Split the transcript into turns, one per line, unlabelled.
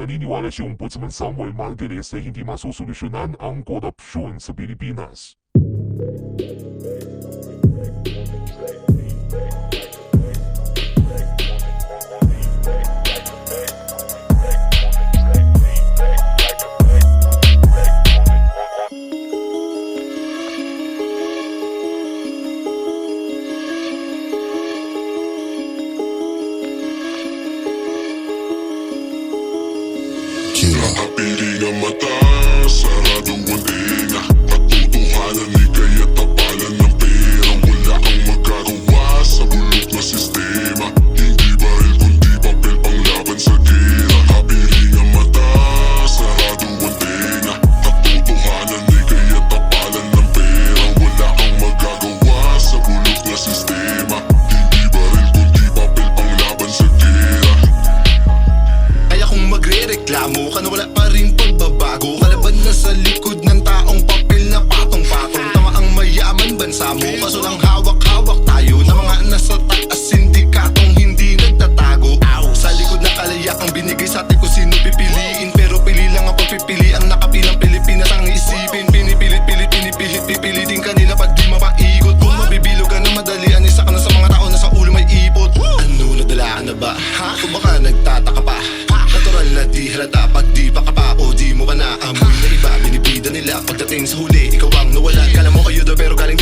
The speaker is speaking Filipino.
Naniniwala si Ombudsman Samuel Martires na hindi masusolusyonan ang korupsyon sa Pilipinas.
Nakapiling ang mata, sarado ang tenga. Katotohanan ni kaya tapalan ng pera. Wala kang magagawa sa bulok na sistema. Hindi baril kundi papel pang laban sa gera. Nakapiling ang mata, sarado ang tenga. Katotohanan ni kaya tapalan ng pera. Wala kang magagawa sa bulok na sistema. Hindi baril kundi papel pang laban sa gera.
Kaya kung magre-reklamo ka na wala pa rin pagbabago, kalaban na sa likod ng taong papel na patong-patong. Tama ang mayaman bansa mo, kaso lang hawak-hawak tayo na mga nasa taas sindikatong hindi nagtatago. Sa likod na kalayak ang binigay sa atin kung sino pipiliin, pero pili lang ang pagpipili. Ang nakapilang Pilipinas ang isipin. Pipilitin kanila pag di mapaikot. Kung mabibilog ka na madalian, isa ka na sa mga tao na sa ulo may ipot. Ano, nadala ka na ba? O baka nagtataka pa? Natural na di halata pag di pa ka pa o di mo pa naamoy na iba. Binibida nila pagdating sa huli, ikaw ang nawalan. Kala mo kayo daw pero galing